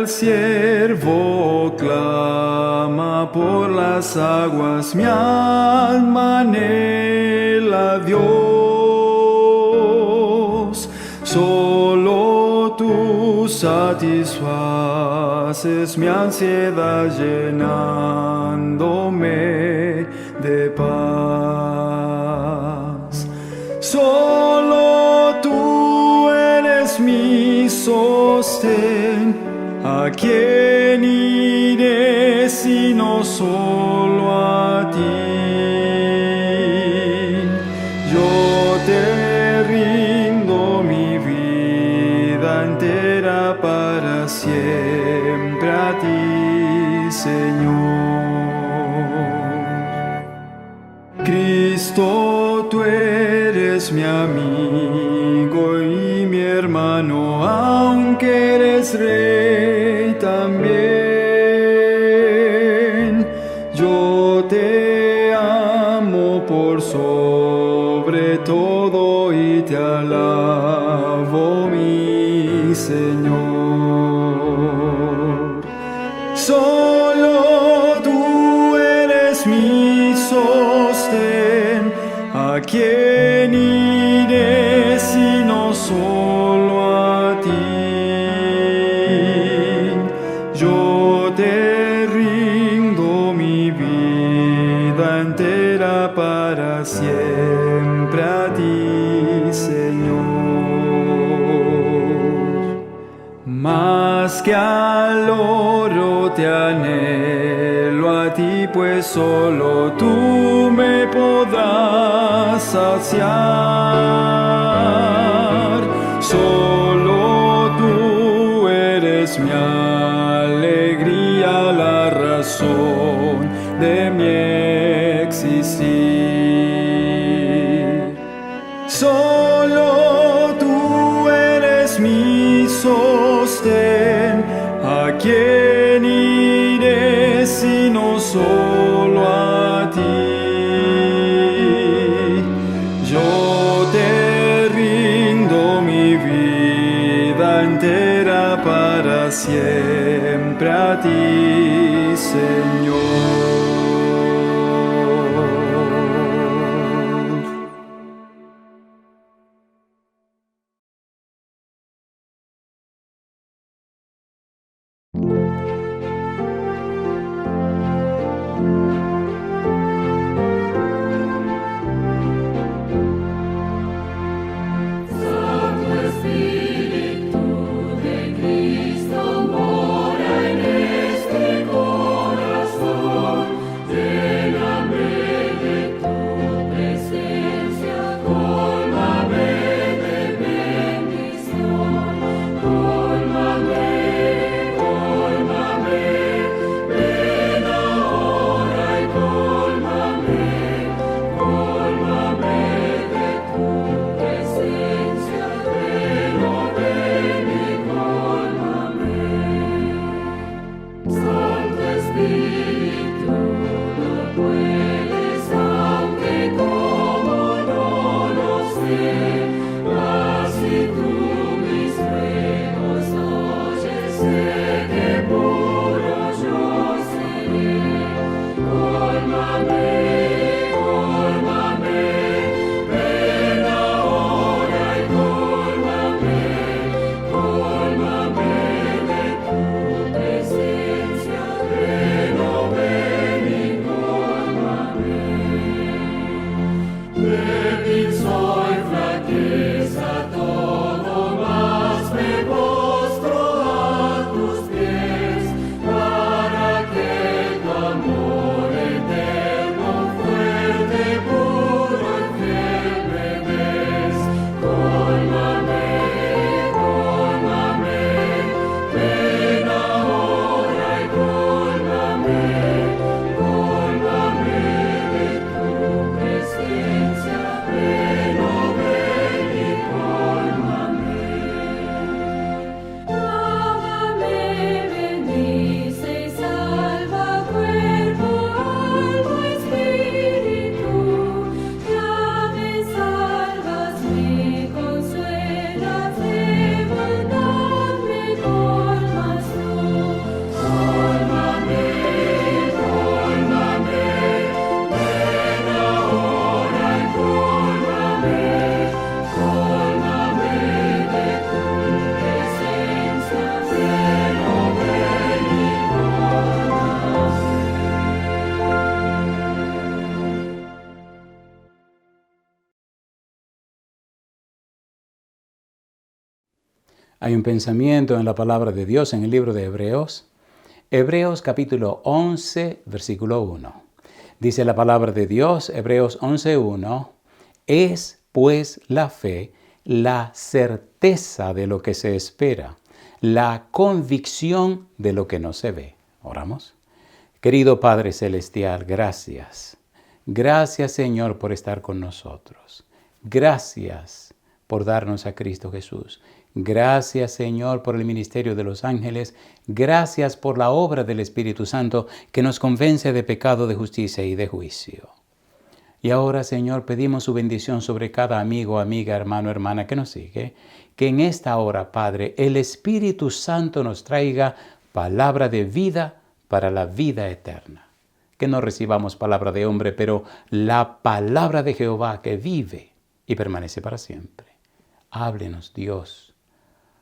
el siervo clama por las aguas, mi alma anhela a Dios. Solo tú satisfaces mi ansiedad, llenándome de paz. Solo tú eres mi sostén. ¿A quién iré sino solo a ti? Yo te rindo mi vida entera para siempre a ti, Señor. Cristo, tú eres mi amigo y mi hermano, aunque eres Rey también. Yo te amo por sobre todo y te alabo, mi Señor. Solo tú eres mi sostén. ¿A quién iré sino solo a ti? Yo te rindo mi vida entera para siempre a ti, Señor. Más que al oro te anhelo a ti, pues solo tú me podrás saciar. Solo tú eres mi alegría, la razón de mi existir. Solo tú eres mi sostén. ¿A quién iré sino solo a ti? Yo te rindo mi vida entera para siempre a ti, Señor. Cristo mora en este corazón. Hay un pensamiento en la palabra de Dios en el libro de Hebreos. Hebreos capítulo 11, versículo 1. Dice la palabra de Dios, Hebreos 11:1, es pues la fe la certeza de lo que se espera, la convicción de lo que no se ve. Oramos. Querido Padre Celestial, gracias. Gracias, Señor, por estar con nosotros. Gracias por darnos a Cristo Jesús. Gracias, Señor, por el ministerio de los ángeles. Gracias por la obra del Espíritu Santo que nos convence de pecado, de justicia y de juicio. Y ahora, Señor, pedimos su bendición sobre cada amigo, amiga, hermano, hermana que nos sigue. Que en esta hora, Padre, el Espíritu Santo nos traiga palabra de vida para la vida eterna. Que no recibamos palabra de hombre, pero la palabra de Jehová que vive y permanece para siempre. Háblenos, Dios.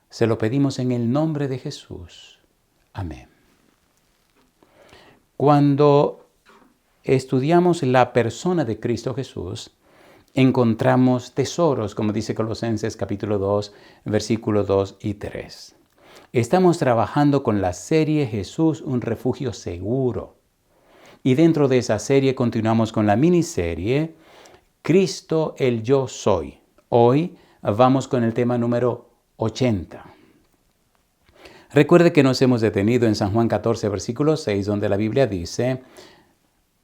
Se lo pedimos en el nombre de Jesús. Amén. Cuando estudiamos la persona de Cristo Jesús, encontramos tesoros, como dice Colosenses capítulo 2, versículos 2 y 3. Estamos trabajando con la serie Jesús, un refugio seguro. Y dentro de esa serie continuamos con la miniserie Cristo el Yo Soy. Hoy vamos con el tema número 80. Recuerde que nos hemos detenido en San Juan 14, versículo 6, donde la Biblia dice: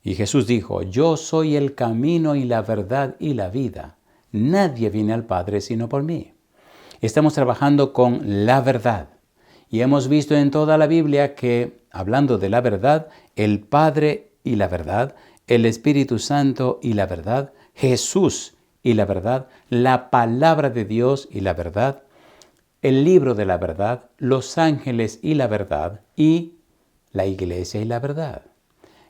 y Jesús dijo, yo soy el camino y la verdad y la vida. Nadie viene al Padre sino por mí. Estamos trabajando con la verdad. Y hemos visto en toda la Biblia que, hablando de la verdad, el Padre y la verdad, el Espíritu Santo y la verdad, Jesús y la verdad, la palabra de Dios y la verdad, el libro de la verdad, los ángeles y la verdad, y la iglesia y la verdad.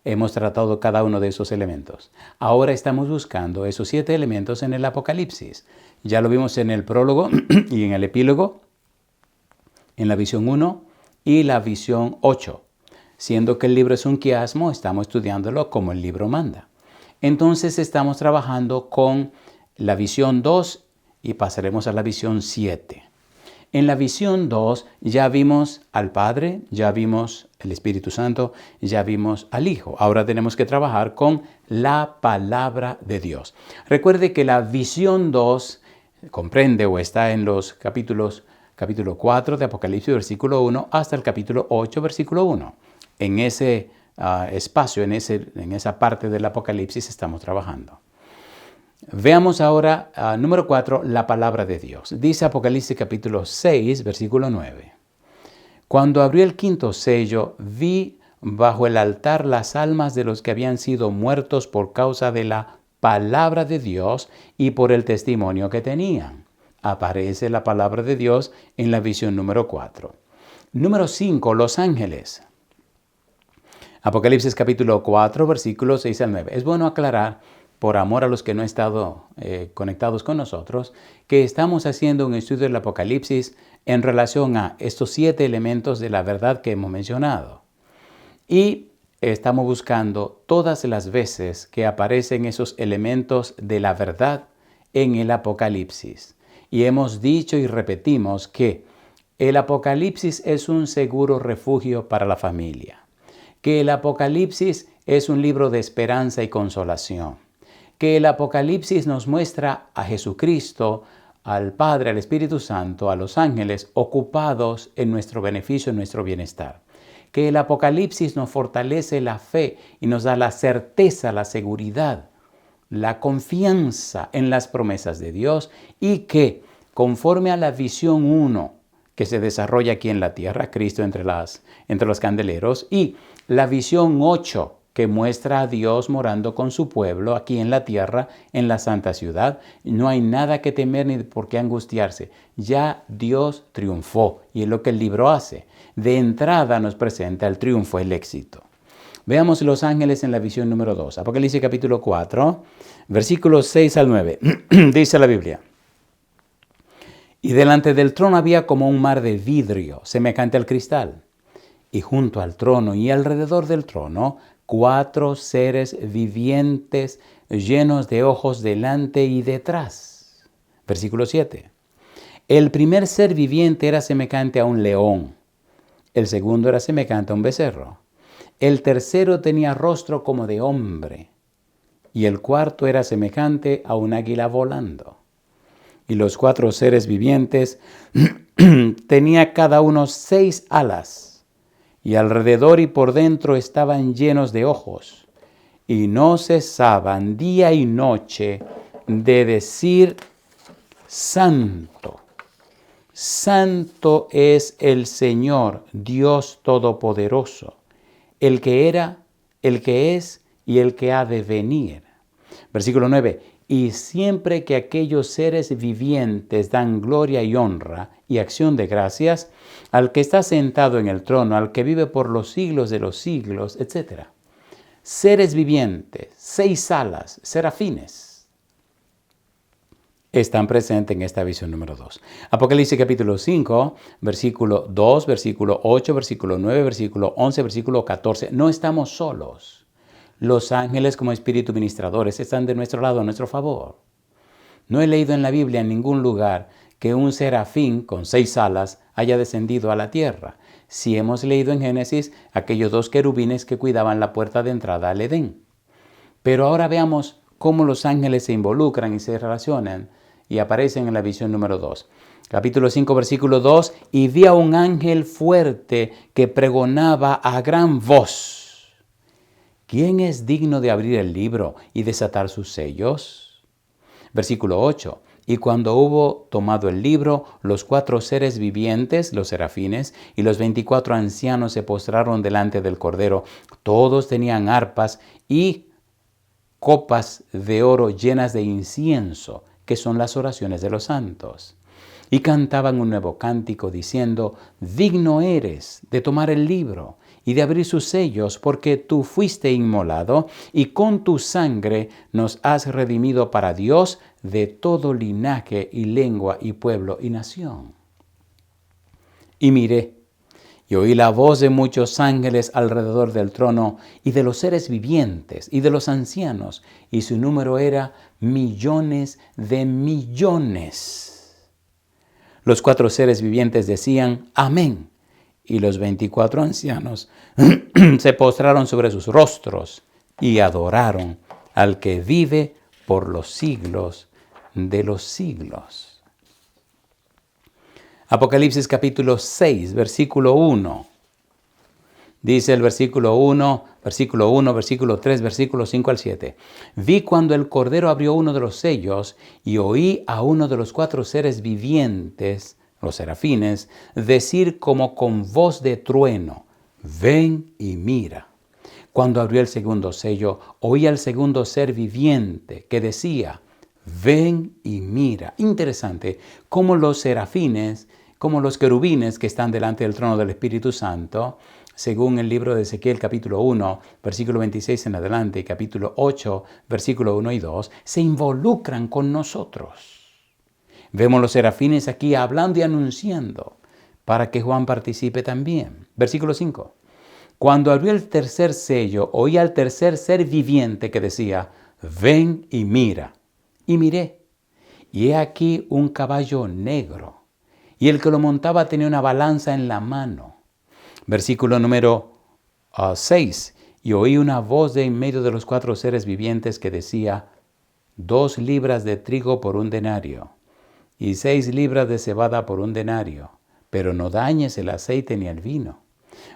Hemos tratado cada uno de esos elementos. Ahora estamos buscando esos 7 elementos en el Apocalipsis. Ya lo vimos en el prólogo y en el epílogo, en la visión 1 y la visión 8. Siendo que el libro es un quiasmo, estamos estudiándolo como el libro manda. Entonces estamos trabajando con la visión 2 y pasaremos a la visión 7. En la visión 2 ya vimos al Padre, ya vimos el Espíritu Santo, ya vimos al Hijo. Ahora tenemos que trabajar con la palabra de Dios. Recuerde que la visión 2 comprende o está en los capítulo 4 de Apocalipsis, versículo 1, hasta el capítulo 8, versículo 1. En ese espacio, en esa parte del Apocalipsis estamos trabajando. Veamos ahora, número 4, la palabra de Dios. Dice Apocalipsis capítulo 6, versículo 9. Cuando abrió el quinto sello, vi bajo el altar las almas de los que habían sido muertos por causa de la palabra de Dios y por el testimonio que tenían. Aparece la palabra de Dios en la visión número 4. Número 5, los ángeles. Apocalipsis capítulo 4, versículos 6 al 9. Es bueno aclarar, por amor a los que no han estado conectados con nosotros, que estamos haciendo un estudio del Apocalipsis en relación a estos 7 elementos de la verdad que hemos mencionado. Y estamos buscando todas las veces que aparecen esos elementos de la verdad en el Apocalipsis. Y hemos dicho y repetimos que el Apocalipsis es un seguro refugio para la familia. Que el Apocalipsis es un libro de esperanza y consolación. Que el Apocalipsis nos muestra a Jesucristo, al Padre, al Espíritu Santo, a los ángeles ocupados en nuestro beneficio, en nuestro bienestar. Que el Apocalipsis nos fortalece la fe y nos da la certeza, la seguridad, la confianza en las promesas de Dios y que, conforme a la visión 1 que se desarrolla aquí en la tierra, Cristo entre los candeleros, y la visión 8 que muestra a Dios morando con su pueblo aquí en la tierra, en la santa ciudad. No hay nada que temer ni por qué angustiarse. Ya Dios triunfó y es lo que el libro hace. De entrada nos presenta el triunfo, el éxito. Veamos los ángeles en la visión número 2. Apocalipsis capítulo 4, versículos 6 al 9. Dice la Biblia. Y delante del trono había como un mar de vidrio, semejante al cristal. Y junto al trono y alrededor del trono, 4 seres vivientes llenos de ojos delante y detrás. Versículo 7. El primer ser viviente era semejante a un león. El segundo era semejante a un becerro. El tercero tenía rostro como de hombre. Y el cuarto era semejante a un águila volando. Y los 4 seres vivientes tenía cada uno 6 alas, y alrededor y por dentro estaban llenos de ojos, y no cesaban día y noche de decir: Santo, Santo es el Señor, Dios Todopoderoso, el que era, el que es y el que ha de venir. Versículo 9. Y siempre que aquellos seres vivientes dan gloria y honra y acción de gracias al que está sentado en el trono, al que vive por los siglos de los siglos, etc. Seres vivientes, 6 alas, serafines, están presentes en esta visión número 2. Apocalipsis capítulo 5, versículo 2, versículo 8, versículo 9, versículo 11, versículo 14. No estamos solos. Los ángeles como espíritus ministradores están de nuestro lado, a nuestro favor. No he leído en la Biblia en ningún lugar que un serafín con 6 alas haya descendido a la tierra. Sí hemos leído en Génesis aquellos 2 querubines que cuidaban la puerta de entrada al Edén. Pero ahora veamos cómo los ángeles se involucran y se relacionan y aparecen en la visión número 2. Capítulo 5, versículo 2. Y vi a un ángel fuerte que pregonaba a gran voz: ¿Quién es digno de abrir el libro y desatar sus sellos? Versículo 8. Y cuando hubo tomado el libro, los 4 seres vivientes, los serafines, y los 24 ancianos se postraron delante del Cordero. Todos tenían arpas y copas de oro llenas de incienso, que son las oraciones de los santos. Y cantaban un nuevo cántico diciendo: Digno eres de tomar el libro y de abrir sus sellos, porque tú fuiste inmolado y con tu sangre nos has redimido para Dios de todo linaje y lengua y pueblo y nación. Y miré y oí la voz de muchos ángeles alrededor del trono y de los seres vivientes y de los ancianos, y su número era millones de millones. Los 4 seres vivientes decían: Amén. Y los 24 ancianos se postraron sobre sus rostros y adoraron al que vive por los siglos de los siglos. Apocalipsis capítulo 6, versículo 1. Dice el versículo 1, versículo 3, versículo 5 al 7. Vi cuando el Cordero abrió uno de los sellos y oí a uno de los 4 seres vivientes, los serafines, decir como con voz de trueno: Ven y mira. Cuando abrió el segundo sello, oí al segundo ser viviente que decía: Ven y mira. Interesante cómo los serafines, como los querubines que están delante del trono del Espíritu Santo, según el libro de Ezequiel capítulo 1, versículo 26 en adelante, y capítulo 8, versículo 1 y 2, se involucran con nosotros. Vemos los serafines aquí hablando y anunciando para que Juan participe también. Versículo 5. Cuando abrió el tercer sello, oí al tercer ser viviente que decía: Ven y mira. Y miré, y he aquí un caballo negro, y el que lo montaba tenía una balanza en la mano. Versículo número 6. Y oí una voz de en medio de los 4 seres vivientes que decía: 2 libras de trigo por un denario, y 6 libras de cebada por un denario, pero no dañes el aceite ni el vino.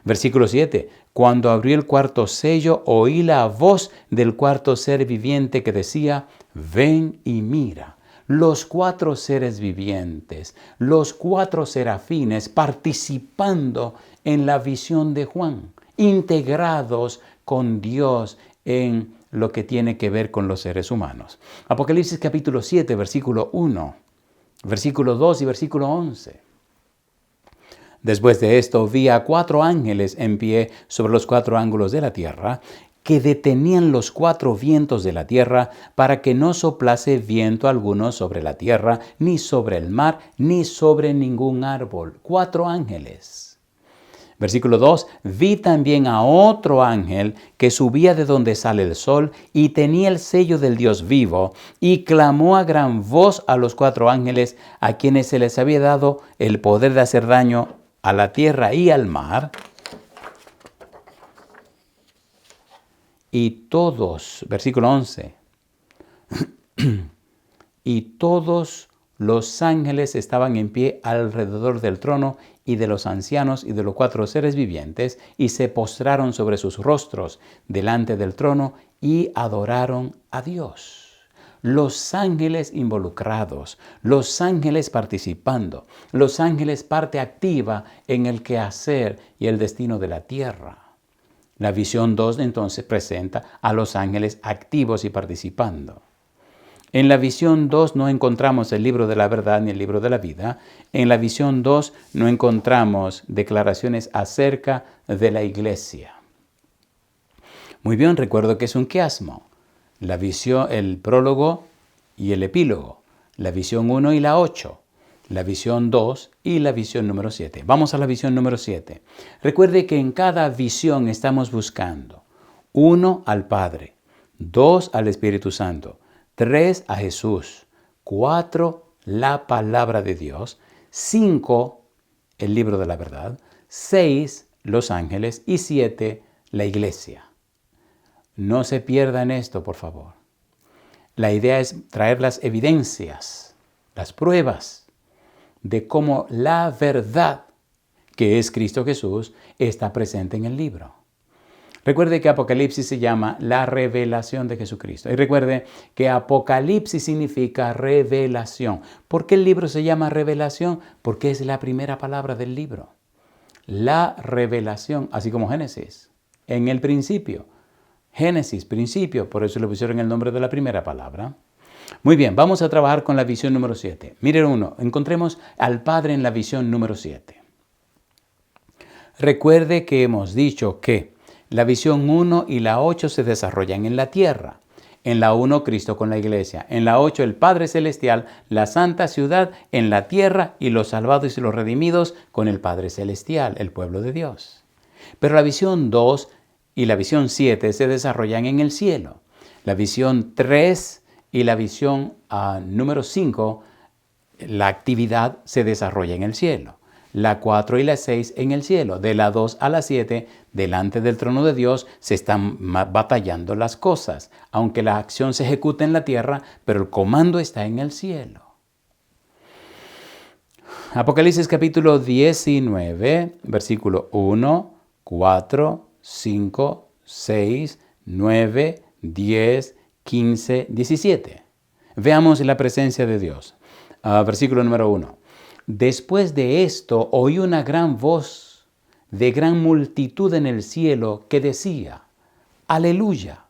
Versículo 7. Cuando abrió el cuarto sello, oí la voz del cuarto ser viviente que decía: Ven y mira. Los 4 seres vivientes, los 4 serafines participando en la visión de Juan, integrados con Dios en lo que tiene que ver con los seres humanos. Apocalipsis capítulo 7, versículo 1, versículo 2 y versículo 11. Después de esto vi a 4 ángeles en pie sobre los 4 ángulos de la tierra, que detenían los 4 vientos de la tierra para que no soplase viento alguno sobre la tierra, ni sobre el mar, ni sobre ningún árbol. 4 ángeles. Versículo 2, vi también a otro ángel que subía de donde sale el sol y tenía el sello del Dios vivo y clamó a gran voz a los 4 ángeles a quienes se les había dado el poder de hacer daño a la tierra y al mar. Y todos, versículo 11, y todos los ángeles estaban en pie alrededor del trono y de los ancianos y de los 4 seres vivientes, y se postraron sobre sus rostros delante del trono y adoraron a Dios. Los ángeles involucrados, los ángeles participando, los ángeles parte activa en el quehacer y el destino de la tierra. La visión 2 entonces presenta a los ángeles activos y participando. En la visión 2 no encontramos el libro de la verdad ni el libro de la vida. En la visión 2 no encontramos declaraciones acerca de la iglesia. Muy bien, recuerdo que es un quiasmo. La visión, el prólogo y el epílogo. La visión 1 y la 8. La visión 2 y la visión número 7. Vamos a la visión número 7. Recuerde que en cada visión estamos buscando 1 al Padre, 2 al Espíritu Santo, 3 a Jesús, 4 la palabra de Dios, 5 el libro de la verdad, 6 los ángeles y 7 la iglesia. No se pierdan esto, por favor. La idea es traer las evidencias, las pruebas de cómo la verdad, que es Cristo Jesús, está presente en el libro. Recuerde que Apocalipsis se llama la revelación de Jesucristo. Y recuerde que Apocalipsis significa revelación. ¿Por qué el libro se llama revelación? Porque es la primera palabra del libro. La revelación, así como Génesis. En el principio. Génesis, principio. Por eso le pusieron el nombre de la primera palabra. Muy bien, vamos a trabajar con la visión número 7. Miren uno, encontremos al Padre en la visión número 7. Recuerde que hemos dicho que la visión 1 y la 8 se desarrollan en la tierra. En la 1, Cristo con la iglesia. En la 8, el Padre Celestial, la santa ciudad en la tierra y los salvados y los redimidos con el Padre Celestial, el pueblo de Dios. Pero la visión 2 y la visión 7 se desarrollan en el cielo. La visión 3 y la visión número 5, la actividad se desarrolla en el cielo. La 4 y la 6 en el cielo. De la 2 a la 7, delante del trono de Dios, se están batallando las cosas. Aunque la acción se ejecuta en la tierra, pero el comando está en el cielo. Apocalipsis capítulo 19, versículo 1, 4, 5, 6, 9, 10, 15, 17. Veamos la presencia de Dios. Versículo número 1. Después de esto oí una gran voz de gran multitud en el cielo que decía: Aleluya,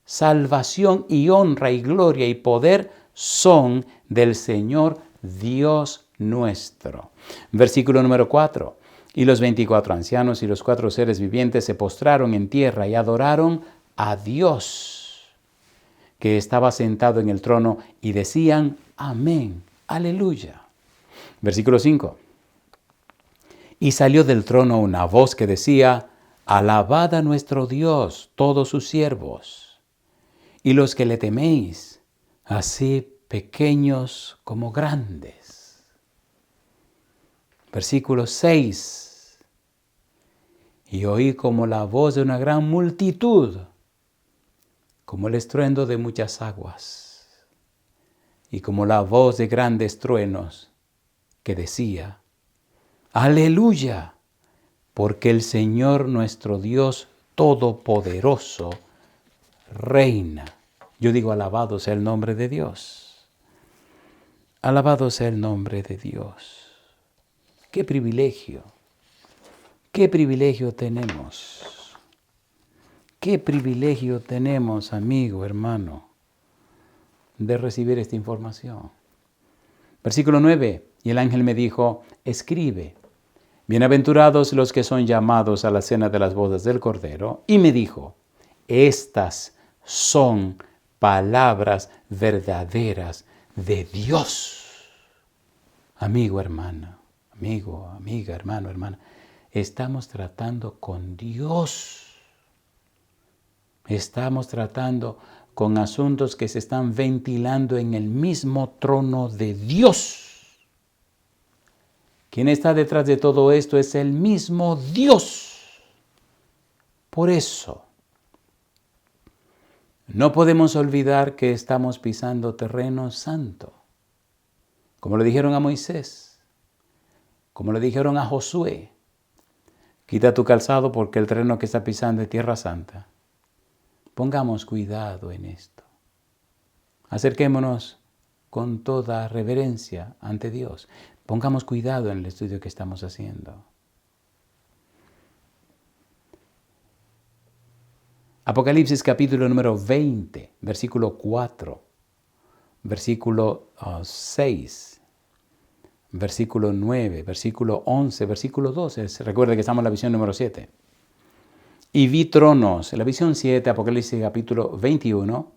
salvación y honra y gloria y poder son del Señor Dios nuestro. Versículo número 4. Y los 24 ancianos y los 4 seres vivientes se postraron en tierra y adoraron a Dios, que estaba sentado en el trono, y decían: Amén, aleluya. Versículo 5. Y salió del trono una voz que decía: Alabad a nuestro Dios, todos sus siervos, y los que le teméis, así pequeños como grandes. Versículo 6. Y oí como la voz de una gran multitud, como el estruendo de muchas aguas, y como la voz de grandes truenos, que decía: Aleluya, porque el Señor nuestro Dios Todopoderoso reina. Yo digo, alabado sea el nombre de Dios. Alabado sea el nombre de Dios. ¡Qué privilegio! ¡Qué privilegio tenemos! ¡Qué privilegio tenemos, amigo, hermano, de recibir esta información! Versículo 9. Y el ángel me dijo: escribe, bienaventurados los que son llamados a la cena de las bodas del Cordero. Y me dijo: estas son palabras verdaderas de Dios. Amigo, hermana, amigo, amiga, hermano, hermana. Estamos tratando con Dios. Estamos tratando con asuntos que se están ventilando en el mismo trono de Dios. Quien está detrás de todo esto es el mismo Dios. Por eso, no podemos olvidar que estamos pisando terreno santo. Como le dijeron a Moisés, como le dijeron a Josué, quita tu calzado porque el terreno que está pisando es tierra santa. Pongamos cuidado en esto. Acerquémonos con toda reverencia ante Dios. Pongamos cuidado en el estudio que estamos haciendo. Apocalipsis capítulo número 20, versículo 4, versículo 6, versículo 9, versículo 11, versículo 12. Recuerde que estamos en la visión número 7. Y vi tronos, en la visión 7, Apocalipsis capítulo 21,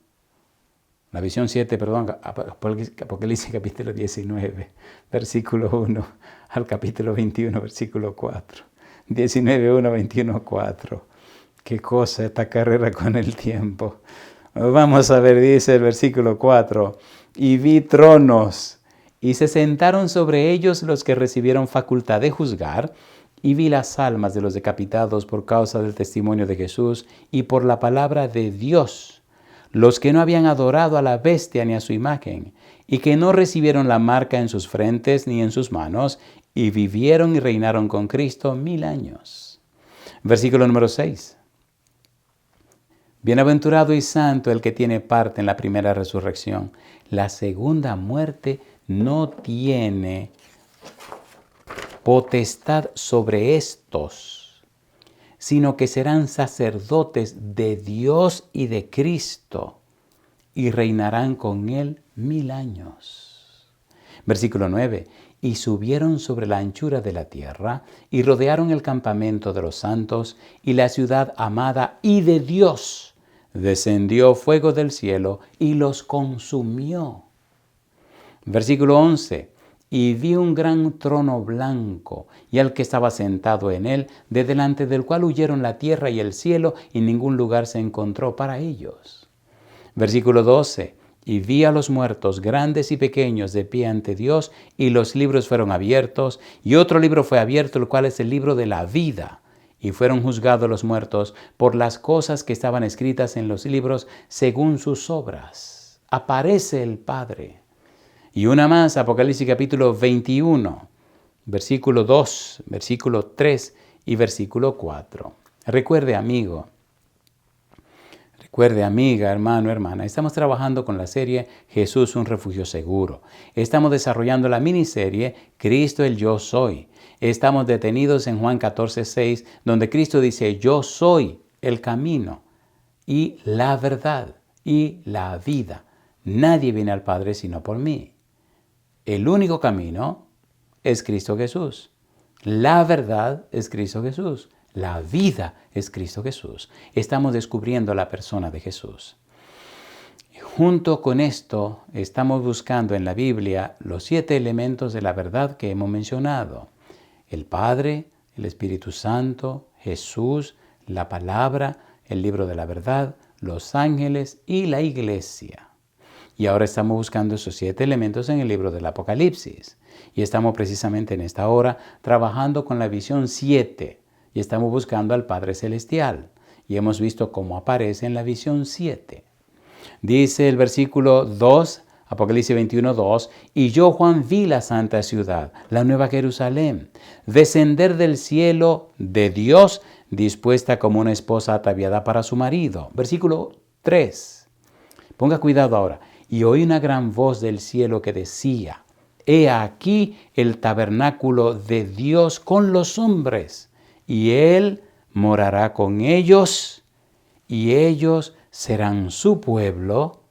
la visión 7, perdón, Apocalipsis capítulo 19, versículo 1 al capítulo 21, versículo 4. 19, 1, 21, 4. Qué cosa esta carrera con el tiempo. Vamos a ver, dice el versículo 4. Y vi tronos, y se sentaron sobre ellos los que recibieron facultad de juzgar, y vi las almas de los decapitados por causa del testimonio de Jesús y por la palabra de Dios, los que no habían adorado a la bestia ni a su imagen, y que no recibieron la marca en sus frentes ni en sus manos, y vivieron y reinaron con Cristo 1000 años. Versículo número 6. Bienaventurado y santo el que tiene parte en la primera resurrección. La segunda muerte no tiene potestad sobre estos, sino que serán sacerdotes de Dios y de Cristo, y reinarán con él 1000 años. Versículo 9. Y subieron sobre la anchura de la tierra, y rodearon el campamento de los santos, y la ciudad amada y de Dios. Descendió fuego del cielo y los consumió. Versículo 11. Y vi un gran trono blanco, y al que estaba sentado en él, de delante del cual huyeron la tierra y el cielo, y ningún lugar se encontró para ellos. Versículo 12. Y vi a los muertos, grandes y pequeños, de pie ante Dios, y los libros fueron abiertos, y otro libro fue abierto, el cual es el libro de la vida. Y fueron juzgados los muertos por las cosas que estaban escritas en los libros según sus obras. Aparece el Padre. Y una más, Apocalipsis capítulo 21, versículo 2, versículo 3 y versículo 4. Recuerde, amigo, recuerde, amiga, hermano, hermana, estamos trabajando con la serie Jesús, un refugio seguro. Estamos desarrollando la miniserie Cristo el Yo Soy. Estamos detenidos en Juan 14:6, donde Cristo dice, yo soy el camino y la verdad y la vida. Nadie viene al Padre sino por mí. El único camino es Cristo Jesús. La verdad es Cristo Jesús. La vida es Cristo Jesús. Estamos descubriendo la persona de Jesús. Junto con esto, estamos buscando en la Biblia los 7 elementos de la verdad que hemos mencionado. El Padre, el Espíritu Santo, Jesús, la Palabra, el libro de la verdad, los ángeles y la Iglesia. Y ahora estamos buscando esos 7 elementos en el libro del Apocalipsis. Y estamos precisamente en esta hora trabajando con la visión 7. Y estamos buscando al Padre Celestial. Y hemos visto cómo aparece en la visión 7. Dice el versículo 2, Apocalipsis 21:2, y yo, Juan, vi la santa ciudad, la nueva Jerusalén, descender del cielo de Dios, dispuesta como una esposa ataviada para su marido. Versículo 3. Ponga cuidado ahora. Y oí una gran voz del cielo que decía, he aquí el tabernáculo de Dios con los hombres, y Él morará con ellos, y ellos serán su pueblo,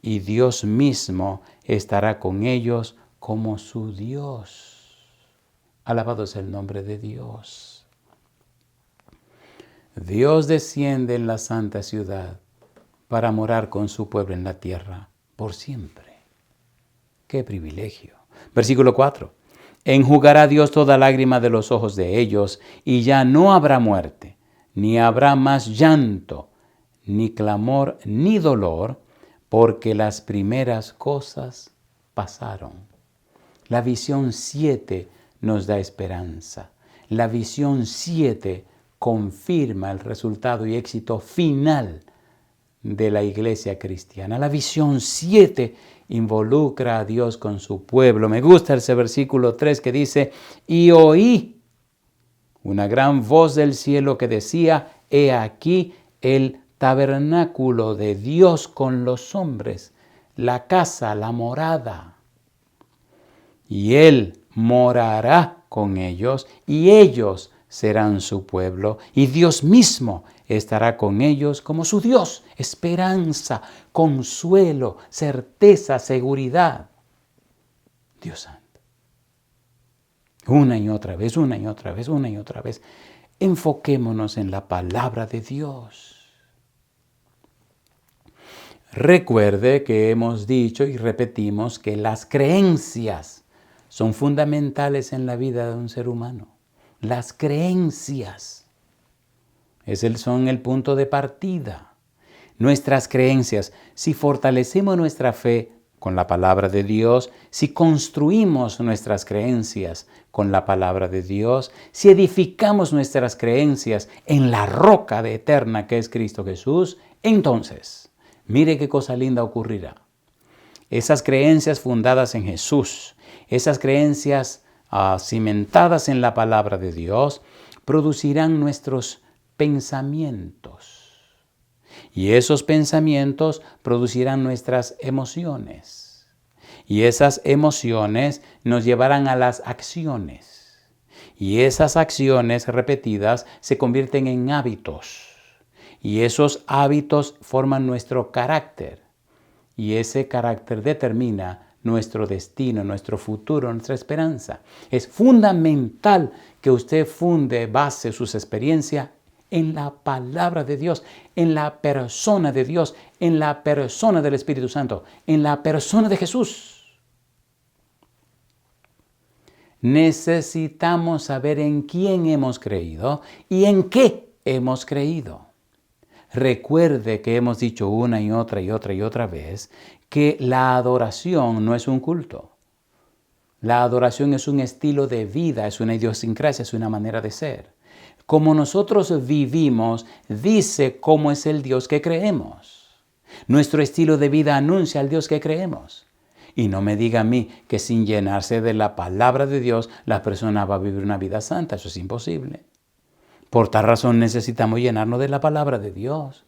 y Dios mismo estará con ellos como su Dios. Alabado es el nombre de Dios. Dios desciende en la santa ciudad para morar con su pueblo en la tierra por siempre. ¡Qué privilegio! Versículo 4. Enjugará Dios toda lágrima de los ojos de ellos, y ya no habrá muerte, ni habrá más llanto, ni clamor, ni dolor, porque las primeras cosas pasaron. La visión 7 nos da esperanza. La visión 7 confirma el resultado y éxito final de la iglesia cristiana. La visión 7 involucra a Dios con su pueblo. Me gusta ese versículo 3 que dice, y oí una gran voz del cielo que decía, he aquí el tabernáculo de Dios con los hombres, la casa, la morada. Y Él morará con ellos, y ellos serán su pueblo, y Dios mismo estará con ellos como su Dios. Esperanza, consuelo, certeza, seguridad. Dios santo. Una y otra vez, una y otra vez, una y otra vez. Enfoquémonos en la palabra de Dios. Recuerde que hemos dicho y repetimos que las creencias son fundamentales en la vida de un ser humano. Las creencias son el punto de partida. Nuestras creencias, si fortalecemos nuestra fe con la palabra de Dios, si construimos nuestras creencias con la palabra de Dios, si edificamos nuestras creencias en la roca de eterna que es Cristo Jesús, entonces, mire qué cosa linda ocurrirá. Esas creencias fundadas en Jesús, esas creencias cimentadas en la palabra de Dios, producirán nuestros pensamientos. Y esos pensamientos producirán nuestras emociones. Y esas emociones nos llevarán a las acciones. Y esas acciones repetidas se convierten en hábitos. Y esos hábitos forman nuestro carácter. Y ese carácter determina nuestro destino, nuestro futuro, nuestra esperanza. Es fundamental que usted base sus experiencias en la palabra de Dios, en la persona de Dios, en la persona del Espíritu Santo, en la persona de Jesús. Necesitamos saber en quién hemos creído y en qué hemos creído. Recuerde que hemos dicho una y otra y otra y otra vez que la adoración no es un culto. La adoración es un estilo de vida, es una idiosincrasia, es una manera de ser. Como nosotros vivimos, dice cómo es el Dios que creemos. Nuestro estilo de vida anuncia al Dios que creemos. Y no me diga a mí que sin llenarse de la palabra de Dios, la persona va a vivir una vida santa. Eso es imposible. Por tal razón necesitamos llenarnos de la palabra de Dios.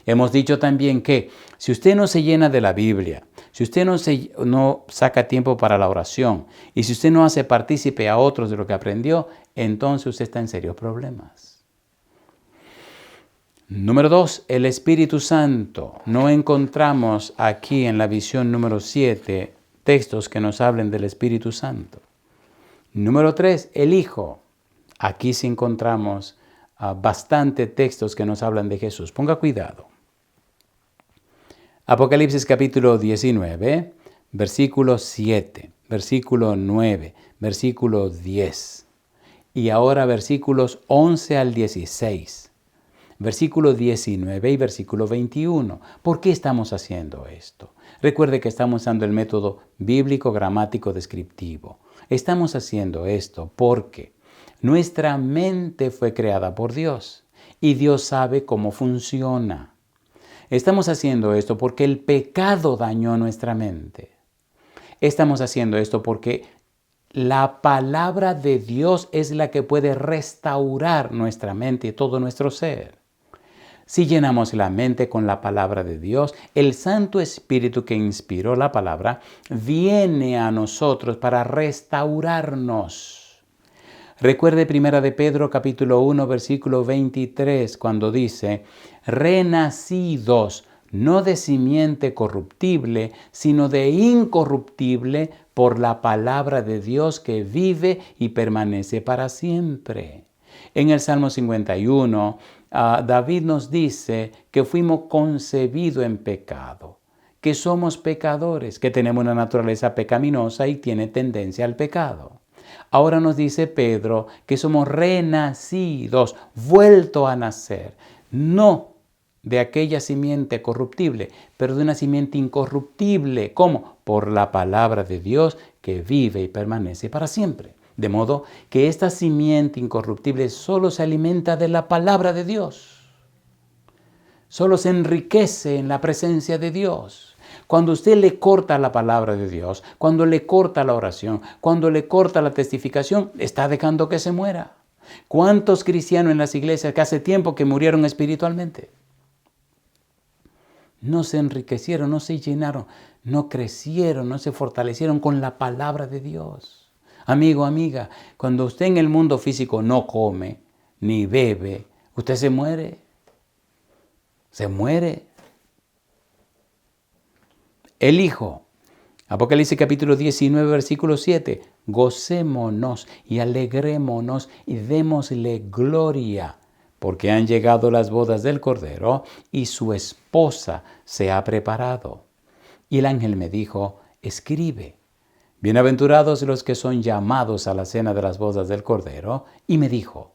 Hemos dicho también que si usted no se llena de la Biblia, si usted no saca tiempo para la oración y si usted no hace partícipe a otros de lo que aprendió, entonces usted está en serios problemas. Número 2, el Espíritu Santo. No encontramos aquí en la visión número 7 textos que nos hablen del Espíritu Santo. Número 3, el Hijo. Aquí sí encontramos bastante textos que nos hablan de Jesús. Ponga cuidado. Apocalipsis capítulo 19, versículo 7, versículo 9, versículo 10. Y ahora versículos 11 al 16, versículo 19 y versículo 21. ¿Por qué estamos haciendo esto? Recuerde que estamos usando el método bíblico, gramático, descriptivo. Estamos haciendo esto porque nuestra mente fue creada por Dios y Dios sabe cómo funciona. Estamos haciendo esto porque el pecado dañó nuestra mente. Estamos haciendo esto porque la palabra de Dios es la que puede restaurar nuestra mente y todo nuestro ser. Si llenamos la mente con la palabra de Dios, el Santo Espíritu que inspiró la palabra viene a nosotros para restaurarnos. Recuerde 1 de Pedro capítulo 1 versículo 23 cuando dice, renacidos no de simiente corruptible, sino de incorruptible por la palabra de Dios que vive y permanece para siempre. En el Salmo 51, David nos dice que fuimos concebidos en pecado, que somos pecadores, que tenemos una naturaleza pecaminosa y tiene tendencia al pecado. Ahora nos dice Pedro que somos renacidos, vuelto a nacer, no de aquella simiente corruptible, pero de una simiente incorruptible. ¿Cómo? Por la palabra de Dios que vive y permanece para siempre. De modo que esta simiente incorruptible solo se alimenta de la palabra de Dios. Solo se enriquece en la presencia de Dios. Cuando usted le corta la palabra de Dios, cuando le corta la oración, cuando le corta la testificación, está dejando que se muera. ¿Cuántos cristianos en las iglesias que hace tiempo que murieron espiritualmente? No se enriquecieron, no se llenaron, no crecieron, no se fortalecieron con la palabra de Dios. Amigo, amiga, cuando usted en el mundo físico no come ni bebe, usted se muere. Se muere. El Hijo. Apocalipsis capítulo 19, versículo 7. Gocémonos y alegrémonos y démosle gloria, porque han llegado las bodas del Cordero y su esposa se ha preparado. Y el ángel me dijo, escribe, bienaventurados los que son llamados a la cena de las bodas del Cordero. Y me dijo,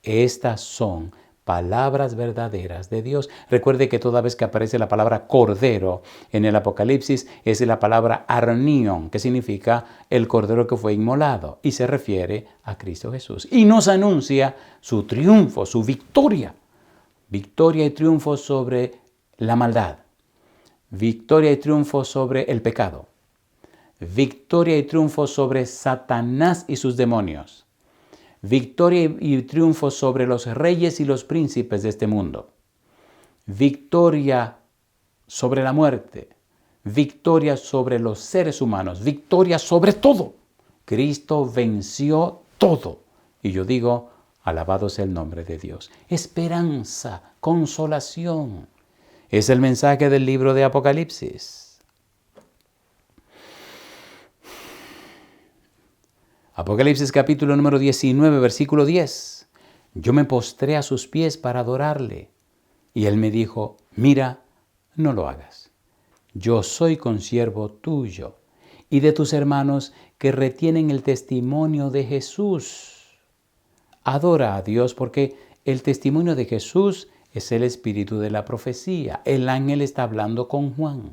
estas son palabras verdaderas de Dios. Recuerde que toda vez que aparece la palabra cordero en el Apocalipsis es la palabra arnion, que significa el cordero que fue inmolado, y se refiere a Cristo Jesús. Y nos anuncia su triunfo, su victoria. Victoria y triunfo sobre la maldad. Victoria y triunfo sobre el pecado. Victoria y triunfo sobre Satanás y sus demonios. Victoria y triunfo sobre los reyes y los príncipes de este mundo. Victoria sobre la muerte. Victoria sobre los seres humanos. Victoria sobre todo. Cristo venció todo. Y yo digo, alabado sea el nombre de Dios. Esperanza, consolación. Es el mensaje del libro de Apocalipsis. Apocalipsis capítulo número 19, versículo 10. Yo me postré a sus pies para adorarle. Y él me dijo, mira, no lo hagas. Yo soy consiervo tuyo y de tus hermanos que retienen el testimonio de Jesús. Adora a Dios porque el testimonio de Jesús es el espíritu de la profecía. El ángel está hablando con Juan.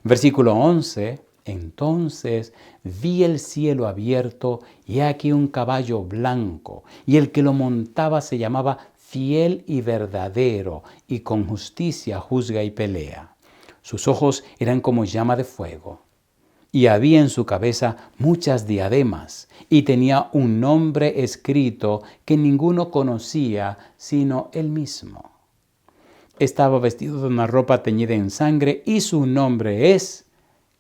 Versículo 11. Entonces vi el cielo abierto y aquí un caballo blanco, y el que lo montaba se llamaba Fiel y Verdadero, y con justicia juzga y pelea. Sus ojos eran como llama de fuego, y había en su cabeza muchas diademas, y tenía un nombre escrito que ninguno conocía sino él mismo. Estaba vestido de una ropa teñida en sangre, y su nombre es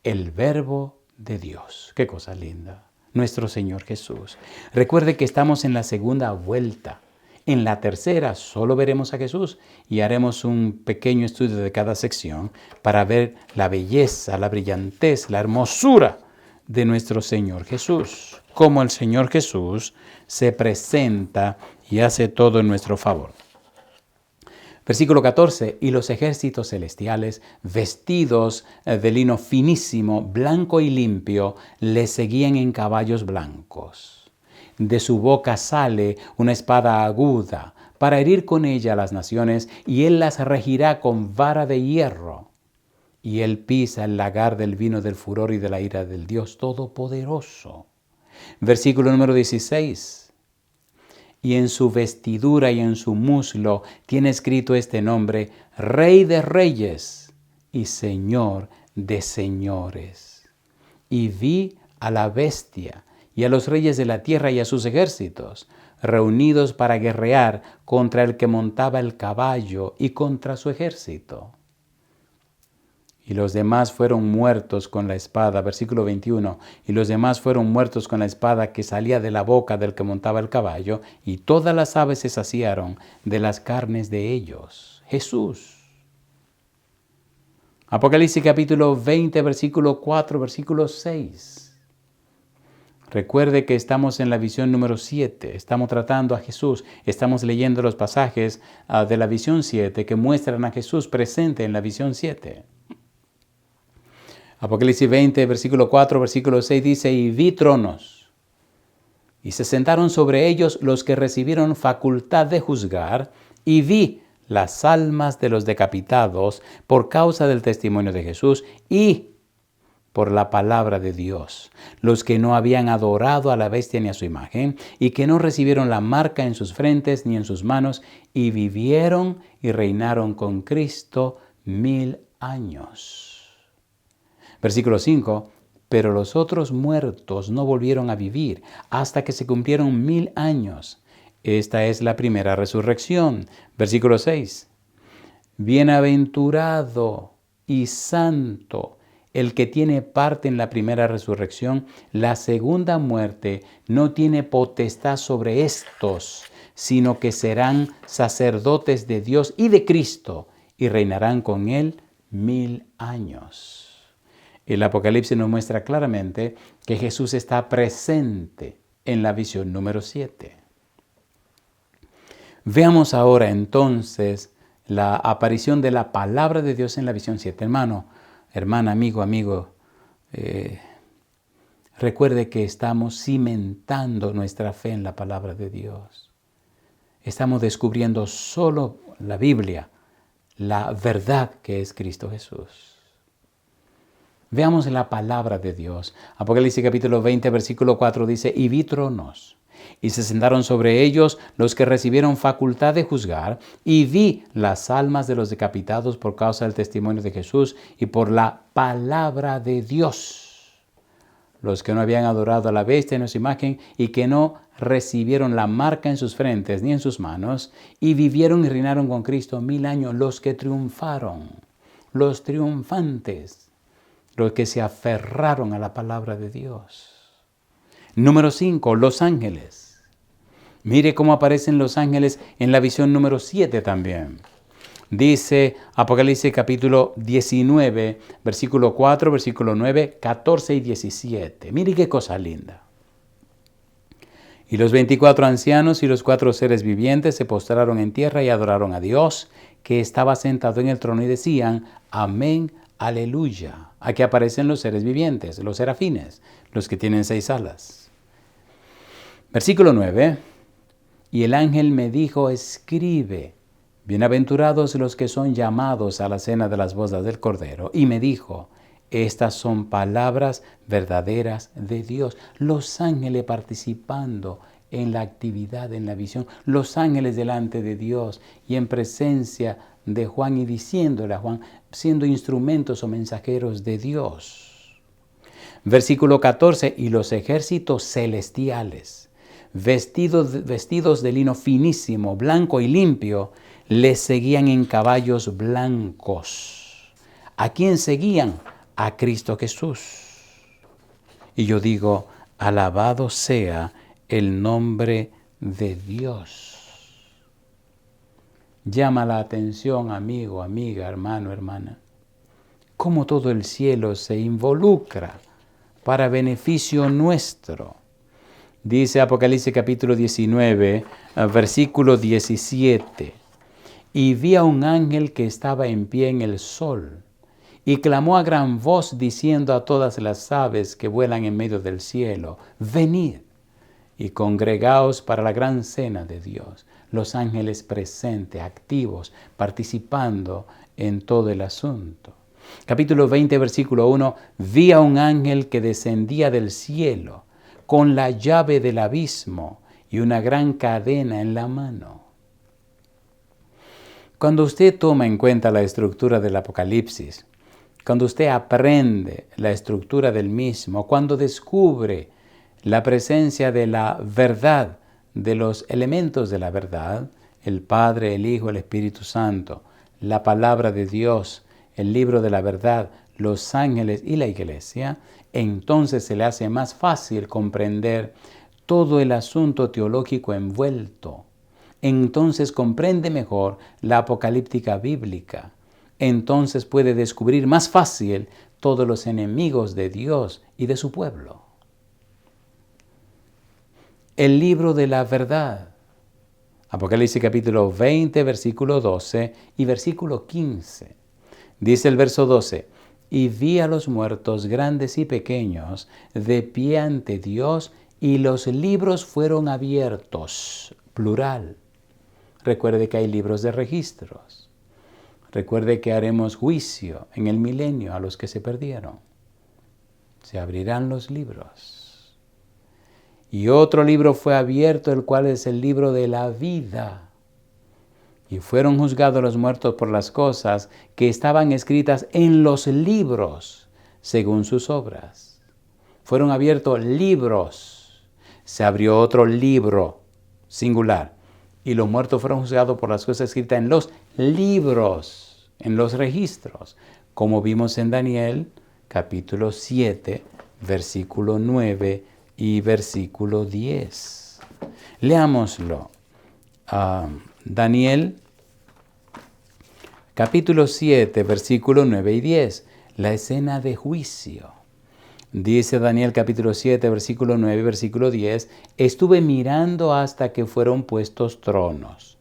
el Verbo de Dios. Qué cosa linda. Nuestro Señor Jesús. Recuerde que estamos en la segunda vuelta. En la tercera solo veremos a Jesús y haremos un pequeño estudio de cada sección para ver la belleza, la brillantez, la hermosura de nuestro Señor Jesús. Cómo el Señor Jesús se presenta y hace todo en nuestro favor. Versículo 14, y los ejércitos celestiales, vestidos de lino finísimo, blanco y limpio, le seguían en caballos blancos. De su boca sale una espada aguda, para herir con ella a las naciones, y él las regirá con vara de hierro. Y él pisa el lagar del vino del furor y de la ira del Dios Todopoderoso. Versículo número 16. Y en su vestidura y en su muslo tiene escrito este nombre, Rey de Reyes y Señor de Señores. Y vi a la bestia y a los reyes de la tierra y a sus ejércitos, reunidos para guerrear contra el que montaba el caballo y contra su ejército. Y los demás fueron muertos con la espada, versículo 21, y los demás fueron muertos con la espada que salía de la boca del que montaba el caballo, y todas las aves se saciaron de las carnes de ellos. Jesús. Apocalipsis capítulo 20, versículo 4, versículo 6. Recuerde que estamos en la visión número 7, estamos tratando a Jesús, estamos leyendo los pasajes de la visión 7 que muestran a Jesús presente en la visión 7. Apocalipsis 20, versículo 4, versículo 6 dice, y vi tronos, Y se sentaron sobre ellos los que recibieron facultad de juzgar, y vi las almas de los decapitados por causa del testimonio de Jesús y por la palabra de Dios, los que no habían adorado a la bestia ni a su imagen, y que no recibieron la marca en sus frentes ni en sus manos, y vivieron y reinaron con Cristo 1000 años. Versículo 5. Pero los otros muertos no volvieron a vivir hasta que se cumplieron 1000 años. Esta es la primera resurrección. Versículo 6. Bienaventurado y santo el que tiene parte en la primera resurrección. La segunda muerte no tiene potestad sobre estos, sino que serán sacerdotes de Dios y de Cristo, y reinarán con él 1000 años. El Apocalipsis nos muestra claramente que Jesús está presente en la visión número 7. Veamos ahora entonces la aparición de la palabra de Dios en la visión 7. Hermano, hermana, amigo, recuerde que estamos cimentando nuestra fe en la palabra de Dios. Estamos descubriendo solo la Biblia, la verdad que es Cristo Jesús. Veamos la palabra de Dios. Apocalipsis capítulo 20, versículo 4 dice, y vi tronos, y se sentaron sobre ellos los que recibieron facultad de juzgar, y vi las almas de los decapitados por causa del testimonio de Jesús y por la palabra de Dios, los que no habían adorado a la bestia ni a su imagen, y que no recibieron la marca en sus frentes ni en sus manos, y vivieron y reinaron con Cristo 1000 años, los que triunfaron, los triunfantes, los que se aferraron a la palabra de Dios. Número 5, los ángeles. Mire cómo aparecen los ángeles en la visión número 7 también. Dice Apocalipsis capítulo 19, versículo 4, versículo 9, 14 y 17. Mire qué cosa linda. Y los 24 ancianos y los 4 seres vivientes se postraron en tierra y adoraron a Dios, que estaba sentado en el trono, y decían, amén, aleluya. Aquí aparecen los seres vivientes, los serafines, los que tienen 6 alas. Versículo 9. Y el ángel me dijo, escribe, bienaventurados los que son llamados a la cena de las bodas del Cordero. Y me dijo, estas son palabras verdaderas de Dios. Los ángeles participando en la actividad, en la visión. Los ángeles delante de Dios y en presencia de Juan y diciéndole a Juan, siendo instrumentos o mensajeros de Dios. Versículo 14, y los ejércitos celestiales, vestidos de lino finísimo, blanco y limpio, les seguían en caballos blancos. ¿A quién seguían? A Cristo Jesús. Y yo digo, alabado sea el nombre de Dios. Llama la atención, amigo, amiga, hermano, hermana, cómo todo el cielo se involucra para beneficio nuestro. Dice Apocalipsis capítulo 19, versículo 17. Y vi a un ángel que estaba en pie en el sol, y clamó a gran voz diciendo a todas las aves que vuelan en medio del cielo, venid y congregaos para la gran cena de Dios. Los ángeles presentes, activos, participando en todo el asunto. Capítulo 20, versículo 1, vi a un ángel que descendía del cielo con la llave del abismo y una gran cadena en la mano. Cuando usted toma en cuenta la estructura del Apocalipsis, cuando usted aprende la estructura del mismo, cuando descubre la presencia de la verdad, de los elementos de la verdad, el Padre, el Hijo, el Espíritu Santo, la palabra de Dios, el libro de la verdad, los ángeles y la iglesia, entonces se le hace más fácil comprender todo el asunto teológico envuelto. Entonces comprende mejor la apocalíptica bíblica. Entonces puede descubrir más fácil todos los enemigos de Dios y de su pueblo. El libro de la verdad. Apocalipsis capítulo 20, versículo 12 y versículo 15. Dice el verso 12, y vi a los muertos grandes y pequeños de pie ante Dios, y los libros fueron abiertos, plural. Recuerde que hay libros de registros. Recuerde que haremos juicio en el milenio a los que se perdieron. Se abrirán los libros. Y otro libro fue abierto, el cual es el libro de la vida. Y fueron juzgados los muertos por las cosas que estaban escritas en los libros, según sus obras. Fueron abiertos libros. Se abrió otro libro, singular. Y los muertos fueron juzgados por las cosas escritas en los libros, en los registros, como vimos en Daniel, capítulo 7, versículo 9 y versículo 10. Leámoslo. Daniel, capítulo 7, versículo 9 y 10. La escena de juicio. Dice Daniel capítulo 7, versículo 9, versículo 10, estuve mirando hasta que fueron puestos tronos,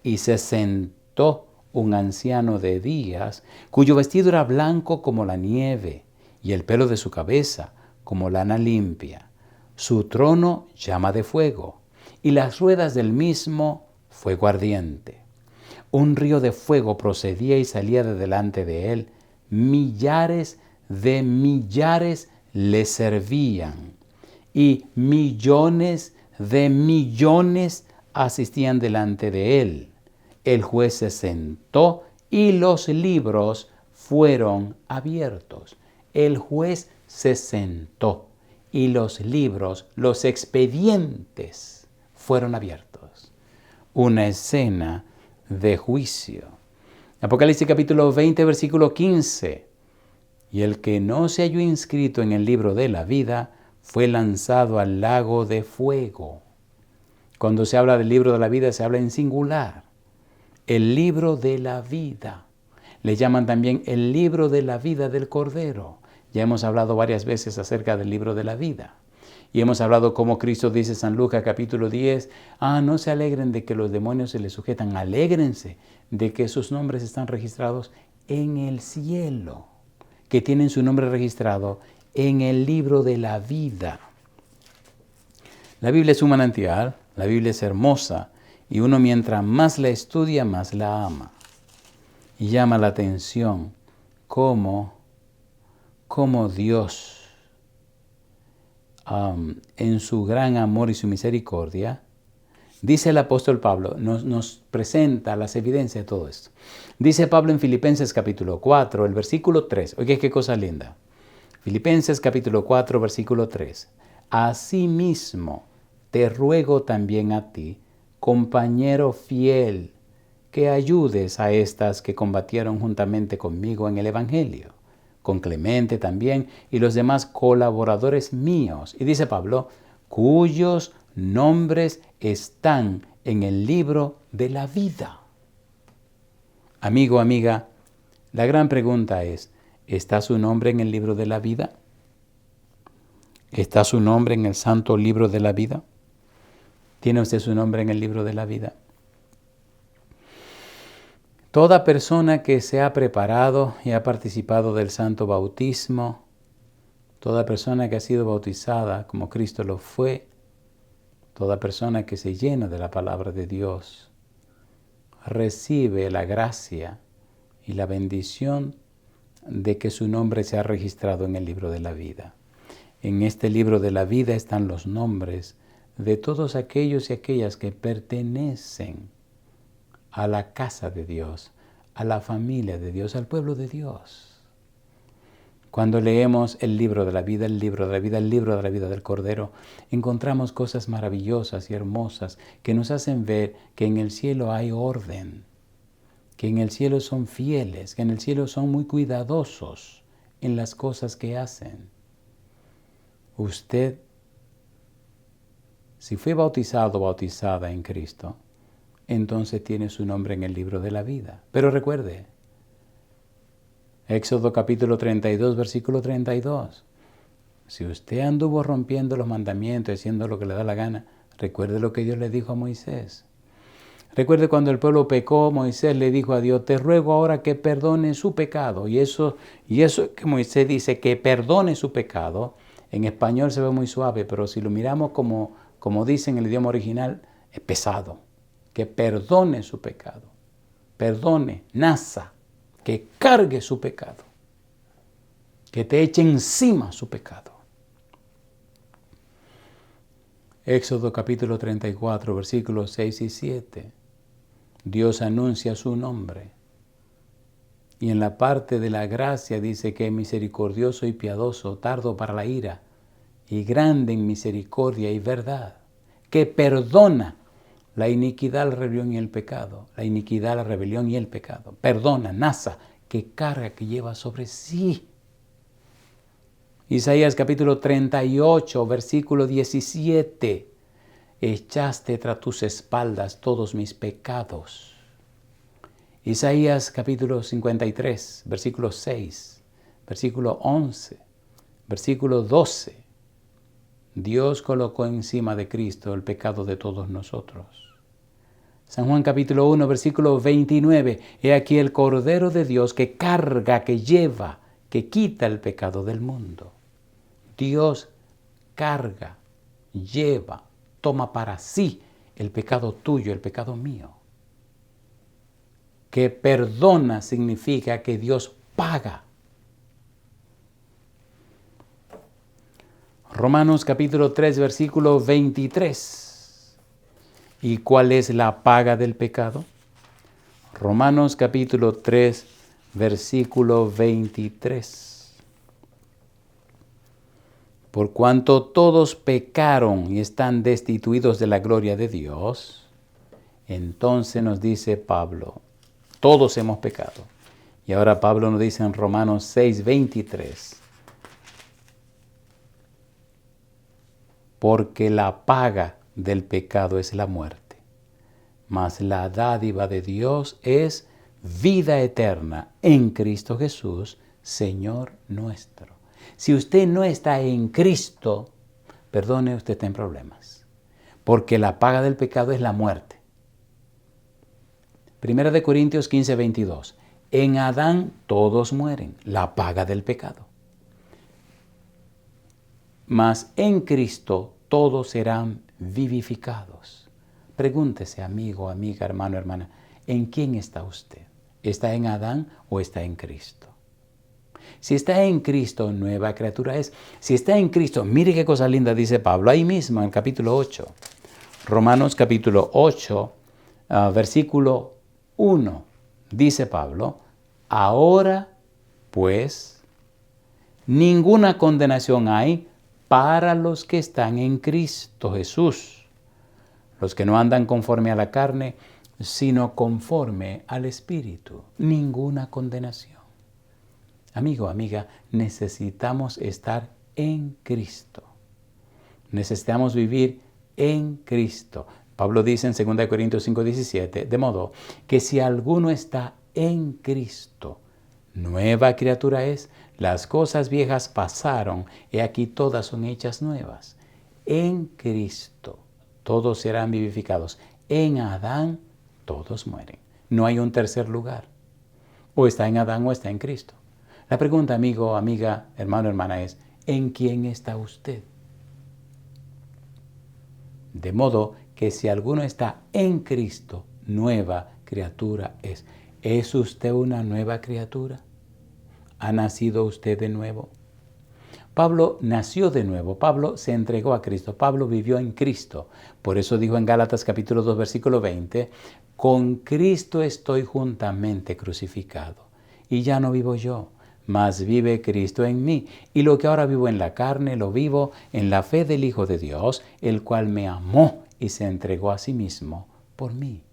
y se sentó un anciano de días, cuyo vestido era blanco como la nieve, y el pelo de su cabeza como lana limpia. Su trono llama de fuego, y las ruedas del mismo fuego ardiente. Un río de fuego procedía y salía de delante de él, millares de millares le servían y millones de millones asistían delante de él. El juez se sentó y los libros fueron abiertos. El juez se sentó y los libros, los expedientes fueron abiertos. Una escena de juicio. Apocalipsis capítulo 20, versículo 15. Y el que no se halló inscrito en el libro de la vida fue lanzado al lago de fuego. Cuando se habla del libro de la vida se habla en singular. El libro de la vida. Le llaman también el libro de la vida del Cordero. Ya hemos hablado varias veces acerca del libro de la vida. Y hemos hablado como Cristo dice San Lucas capítulo 10, no se alegren de que los demonios se les sujetan, alégrense de que sus nombres están registrados en el cielo, que tienen su nombre registrado en el libro de la vida. La Biblia es un manantial, la Biblia es hermosa, y uno mientras más la estudia, más la ama. Y llama la atención cómo Dios, en su gran amor y su misericordia, dice el apóstol Pablo, nos presenta las evidencias de todo esto. Dice Pablo en Filipenses capítulo 4, el versículo 3. Oye, qué cosa linda. Filipenses capítulo 4, versículo 3. Asimismo, te ruego también a ti, compañero fiel, que ayudes a estas que combatieron juntamente conmigo en el Evangelio, con Clemente también y los demás colaboradores míos. Y dice Pablo, cuyos nombres están en el libro de la vida. Amigo, amiga, la gran pregunta es, ¿está su nombre en el libro de la vida? ¿Está su nombre en el santo libro de la vida? ¿Tiene usted su nombre en el libro de la vida? Toda persona que se ha preparado y ha participado del santo bautismo, toda persona que ha sido bautizada como Cristo lo fue, toda persona que se llena de la palabra de Dios, recibe la gracia y la bendición de que su nombre sea registrado en el libro de la vida. En este libro de la vida están los nombres de todos aquellos y aquellas que pertenecen a la casa de Dios, a la familia de Dios, al pueblo de Dios. Cuando leemos el libro de la vida, el libro de la vida, el libro de la vida del Cordero, encontramos cosas maravillosas y hermosas que nos hacen ver que en el cielo hay orden, que en el cielo son fieles, que en el cielo son muy cuidadosos en las cosas que hacen. Usted, si fue bautizado o bautizada en Cristo, entonces tiene su nombre en el libro de la vida. Pero recuerde, Éxodo capítulo 32, versículo 32. Si usted anduvo rompiendo los mandamientos, haciendo lo que le da la gana, recuerde lo que Dios le dijo a Moisés. Recuerde cuando el pueblo pecó, Moisés le dijo a Dios, te ruego ahora que perdone su pecado. Y eso que Moisés dice que perdone su pecado, En español se ve muy suave, pero si lo miramos como dice en el idioma original, es pesado. Que perdone su pecado. Perdone, nasa, que cargue su pecado. Que te eche encima su pecado. Éxodo capítulo 34, versículos 6 y 7. Dios anuncia su nombre. Y en la parte de la gracia dice que es misericordioso y piadoso, tardo para la ira, y grande en misericordia y verdad, que perdona la iniquidad, la rebelión y el pecado. La iniquidad, la rebelión y el pecado. Perdona, nasa, que carga, que lleva sobre sí. Isaías capítulo 38, versículo 17. Echaste tras tus espaldas todos mis pecados. Isaías capítulo 53, versículo 6, versículo 11, versículo 12. Dios colocó encima de Cristo el pecado de todos nosotros. San Juan capítulo 1, versículo 29. He aquí el Cordero de Dios que carga, que lleva, que quita el pecado del mundo. Dios carga, lleva, toma para sí el pecado tuyo, el pecado mío. Que perdona significa que Dios paga. Romanos capítulo 3, versículo 23. ¿Y cuál es la paga del pecado? Romanos capítulo 3, versículo 23. Por cuanto todos pecaron y están destituidos de la gloria de Dios, entonces nos dice Pablo, todos hemos pecado. Y ahora Pablo nos dice en Romanos 6, 23. Porque la paga del pecado es la muerte, mas la dádiva de Dios es vida eterna en Cristo Jesús, Señor nuestro. Si usted no está en Cristo, perdone, usted está en problemas. Porque la paga del pecado es la muerte. Primera de Corintios 15, 22. En Adán todos mueren, la paga del pecado. Mas en Cristo todos serán vivificados. Pregúntese, amigo, amiga, hermano, hermana, ¿en quién está usted? ¿Está en Adán o está en Cristo? Si está en Cristo, nueva criatura es. Si está en Cristo, mire qué cosa linda dice Pablo, ahí mismo en el capítulo 8. Romanos capítulo 8, versículo 1. Dice Pablo, ahora pues ninguna condenación hay para los que están en Cristo Jesús, los que no andan conforme a la carne, sino conforme al Espíritu. Ninguna condenación. Amigo, amiga, necesitamos estar en Cristo. Necesitamos vivir en Cristo. Pablo dice en 2 Corintios 5, 17, de modo que si alguno está en Cristo, nueva criatura es, las cosas viejas pasaron, y aquí todas son hechas nuevas. En Cristo todos serán vivificados. En Adán todos mueren. No hay un tercer lugar. O está en Adán o está en Cristo. La pregunta, amigo, amiga, hermano, hermana, es, ¿en quién está usted? De modo que si alguno está en Cristo, nueva criatura es. ¿Es usted una nueva criatura? ¿Ha nacido usted de nuevo? Pablo nació de nuevo. Pablo se entregó a Cristo. Pablo vivió en Cristo. Por eso dijo en Gálatas capítulo 2, versículo 20, con Cristo estoy juntamente crucificado. Y ya no vivo yo, mas vive Cristo en mí. Y lo que ahora vivo en la carne, lo vivo en la fe del Hijo de Dios, el cual me amó y se entregó a sí mismo por mí.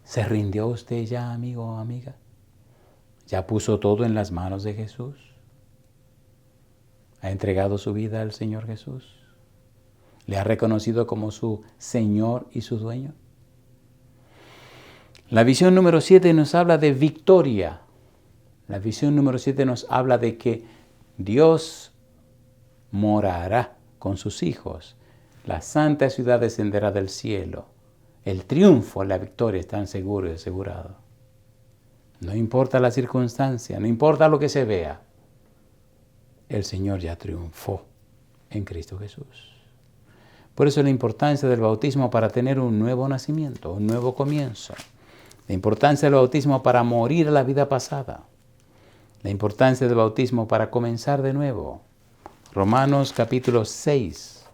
¿Se rindió usted ya, amigo o amiga? ¿Ya puso todo en las manos de Jesús? ¿Ha entregado su vida al Señor Jesús? ¿Le ha reconocido como su Señor y su dueño? La visión número 7 nos habla de victoria. La visión número 7 nos habla de que Dios morará con sus hijos. La santa ciudad descenderá del cielo. El triunfo, la victoria están seguros y asegurados. No importa la circunstancia, no importa lo que se vea. El Señor ya triunfó. en Cristo Jesús. Por eso la importancia del bautismo para tener un nuevo nacimiento, un nuevo comienzo. La importancia del bautismo para morir a la vida pasada. La importancia del bautismo para comenzar de nuevo. Romanos capítulo 6.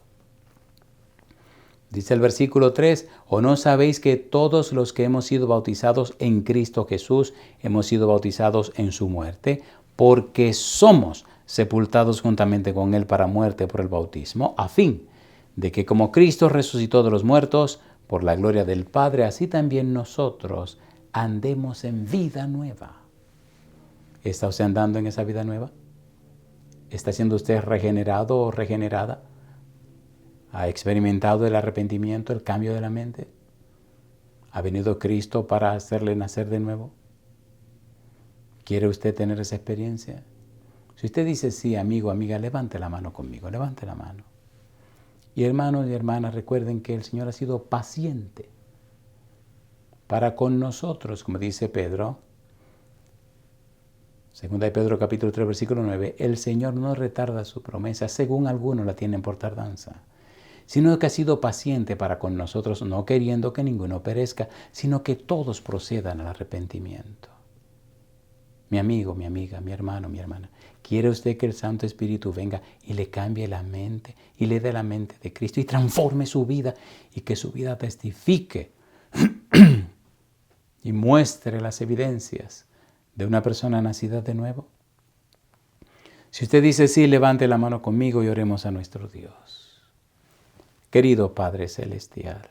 Dice el versículo 3, ¿o no sabéis que todos los que hemos sido bautizados en Cristo Jesús hemos sido bautizados en su muerte? Porque somos sepultados juntamente con Él para muerte por el bautismo, a fin de que como Cristo resucitó de los muertos, por la gloria del Padre, así también nosotros andemos en vida nueva. ¿Está usted andando en esa vida nueva? ¿Está siendo usted regenerado o regenerada? ¿Ha experimentado el arrepentimiento, el cambio de la mente? ¿Ha venido Cristo para hacerle nacer de nuevo? ¿Quiere usted tener esa experiencia? Si usted dice sí, amigo, amiga, levante la mano conmigo, levante la mano. Y hermanos y hermanas, recuerden que el Señor ha sido paciente para con nosotros, como dice Pedro. Segunda de Pedro capítulo 3, versículo 9. El Señor no retarda su promesa, según algunos la tienen por tardanza, sino que ha sido paciente para con nosotros, no queriendo que ninguno perezca, sino que todos procedan al arrepentimiento. Mi amigo, mi amiga, mi hermano, mi hermana, ¿quiere usted que el Santo Espíritu venga y le cambie la mente y le dé la mente de Cristo y transforme su vida y que su vida testifique y muestre las evidencias de una persona nacida de nuevo? Si usted dice sí, levante la mano conmigo y oremos a nuestro Dios. Querido Padre Celestial,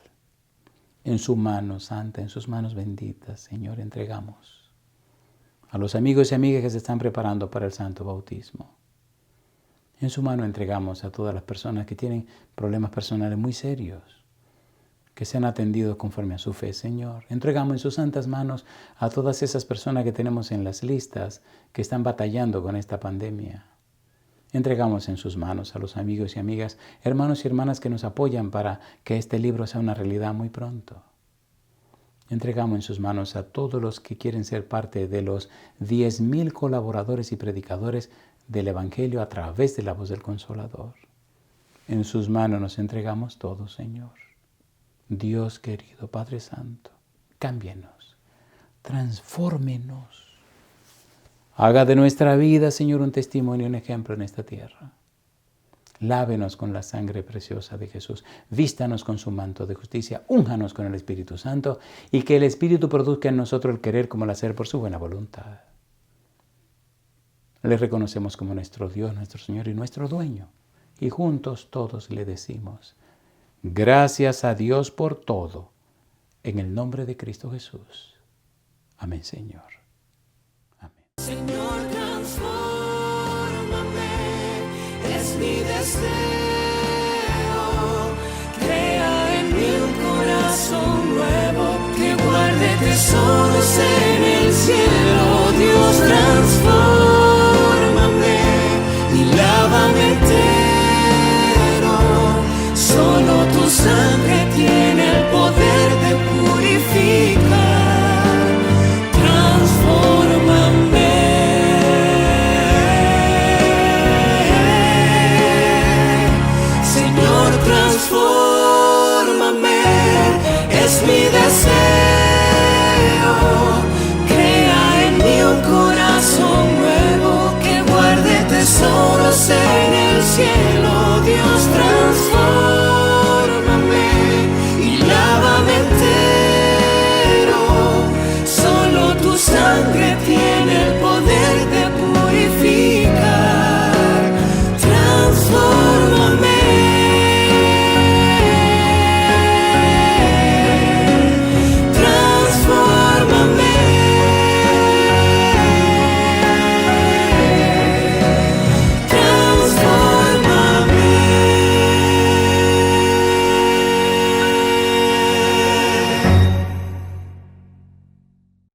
en su mano santa, en sus manos benditas, Señor, entregamos a los amigos y amigas que se están preparando para el santo bautismo. En su mano entregamos a todas las personas que tienen problemas personales muy serios, que sean atendidos conforme a su fe, Señor. Entregamos en sus santas manos a todas esas personas que tenemos en las listas que están batallando con esta pandemia. Entregamos en sus manos a los amigos y amigas, hermanos y hermanas que nos apoyan para que este libro sea una realidad muy pronto. Entregamos en sus manos a todos los que quieren ser parte de los 10,000 colaboradores y predicadores del Evangelio a través de la voz del Consolador. En sus manos nos entregamos todos, Señor. Dios querido, Padre Santo, cámbienos, transfórmenos. Haga de nuestra vida, Señor, un testimonio, un ejemplo en esta tierra. Lávenos con la sangre preciosa de Jesús. Vístanos con su manto de justicia. Únjanos con el Espíritu Santo y que el Espíritu produzca en nosotros el querer como el hacer por su buena voluntad. Le reconocemos como nuestro Dios, nuestro Señor y nuestro dueño. Y juntos todos le decimos, gracias a Dios por todo, en el nombre de Cristo Jesús. Amén, Señor. Amén. Señor, transfórmame, es mi deseo. Crea en mí un corazón nuevo que guarde tesoros.